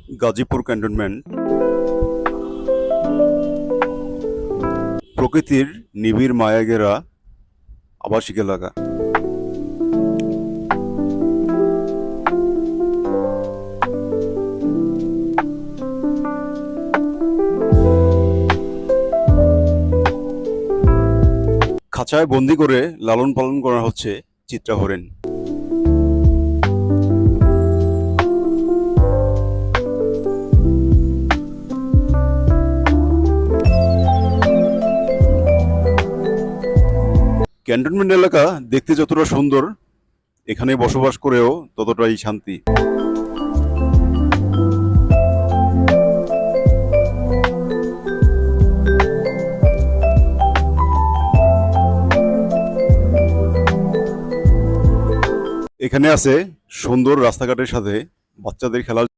Gazipur cantonment প্রকৃতির নিবিড় মায়া ঘেরা আবাসিক এলাকা। খাঁচায় বন্দি করে লালন পালন করা হচ্ছে চিত্রা হরিণ। ক্যান্টনমেন্ট এলাকা দেখতে যতটা সুন্দর, এখানে বসবাস করেও ততটাই শান্তি। এখানে আছে সুন্দর রাস্তাঘাটের সাথে বাচ্চাদের খেলার